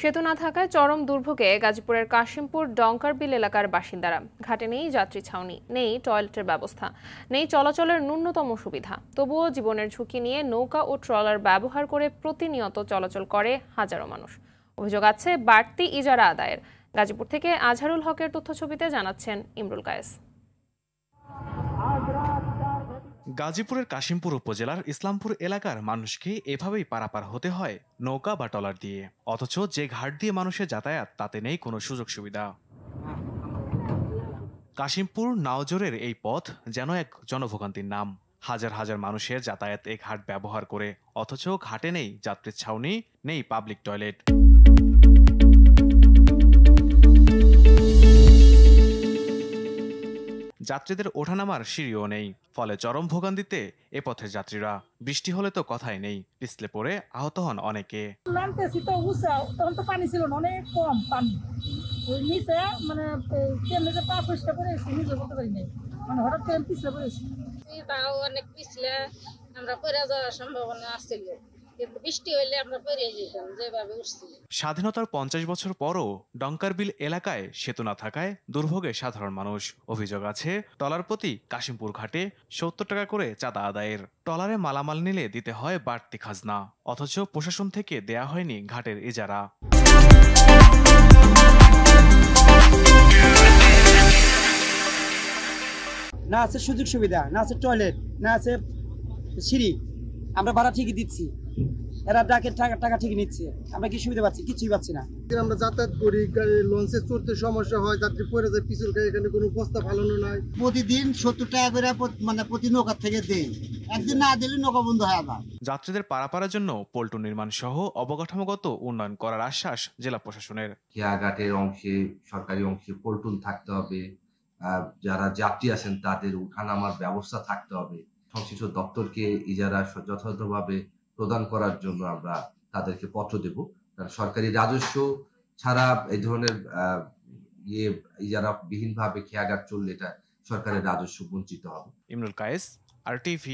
সেতু না থাকায় চরম দুর্ভোগে গাজীপুরের কাশিমপুর ডঙ্কারবিল এলাকার বাসিন্দারা। ঘাটে নেই যাত্রী ছাউনি, নেই টয়লেটের ব্যবস্থা, নেই চলাচলের ন্যূনতম সুবিধা। তবুও জীবনের ঝুঁকি নিয়ে নৌকা ও ট্রলার ব্যবহার করে প্রতিনিয়ত চলাচল করে হাজারো মানুষ। অভিযোগ আছে বাড়তি ইজারা আদায়ের। গাজীপুর থেকে আজহারুল হকের তথ্যছবিতে জানাচ্ছেন ইমরুল কায়েস। গাজীপুরের কাশিমপুর উপজেলার ইসলামপুর এলাকার মানুষকে এভাবেই পারাপার হতে হয় নৌকা বা ট্রলার দিয়ে। অথচ যে ঘাট দিয়ে মানুষের যাতায়াত তাতে নেই কোনো সুযোগ সুবিধা। কাশিমপুর নাওজোরের এই পথ যেন এক জনভোগান্তির নাম। হাজার হাজার মানুষের যাতায়াত এই ঘাট ব্যবহার করে, অথচ ঘাটে নেই যাত্রীর ছাউনি, নেই পাবলিক টয়লেট। যাত্রীদের ওঠানামার সিঁড়িও নেই, ফলে চরম ভোগান্তিতে এ পথের যাত্রীরা। বৃষ্টি হলে তো কথাই নেই, পিছলে পড়ে আহত হন অনেকে। নামতেছি তো উঁচাও, তখন তো পানি ছিল না, অনেক কম পানি। ওই নিচে মানে কেমনে যে পা পরিষ্কার করে নিজে করতে পারি নাই, মানে হঠাৎ করে পিছলে পড়েছি। তাও অনেক পিছলে আমরা পড়ে যাওয়ার সম্ভাবনা আসছিল, কিন্তু বৃষ্টি হইলে আমরা পড়ে যেতাম যেভাবে উঠছি। স্বাধীনতার 50 বছর পরও ডঙ্কারবিল এলাকায় সেতু না থাকায় দুর্ভোগে সাধারণ মানুষ। অভিযোগ আছে ট্রলার প্রতি কাশিমপুর ঘাটে 70 টাকা করে চাঁদা আদায়ের। ট্রলারে মালামাল নিলে দিতে হয় বাড়তি খাজনা, অথচ প্রশাসন থেকে দেয়া হয়নি ঘাটের ইজারা। না আছে সুযোগ সুবিধা, না আছে টয়লেট, না আছে সিঁড়ি। আমরা ভাড়া ঠিকই দিচ্ছি, এরা ডাকের টাকা ঠিকই নিচ্ছে। আমরা কি সুবিধা পাচ্ছি? কিছুই পাচ্ছি না। আমরা যাতায়াত করি, লঞ্চে চড়তে সমস্যা হয়, যাত্রী পড়ে যায় পিছল খায়, এখানে কোনো বস্তা ফালানো নাই। প্রতিদিন 70 টাকা করে মানে প্রতি নৌকা থেকে দেয়, একদিন না দিলে নৌকা বন্ধ হয় আবার। যাত্রীদের পারাপারের জন্য পল্টন নির্মাণ সহ অবকাঠামোগত উন্নয়ন করার আশ্বাস জেলা প্রশাসনের। খেয়াঘাটের অংশে, সরকারি অংশে পল্টন থাকতে হবে, যারা যাত্রী আছেন তাদের উঠানামার ব্যবস্থা থাকতে হবে। সংশ্লিষ্ট দপ্তরকে ইজারা যথাযথভাবে প্রদান করার জন্য আমরা তাদেরকে পত্র দেব। কারণ সরকারি রাজস্ব ছাড়া এই ধরনের ইজারা বিহীনভাবে খেয়াঘাট চললে এটা সরকারের রাজস্ব বঞ্চিত হবে। ইমরুল কায়েস, RTV।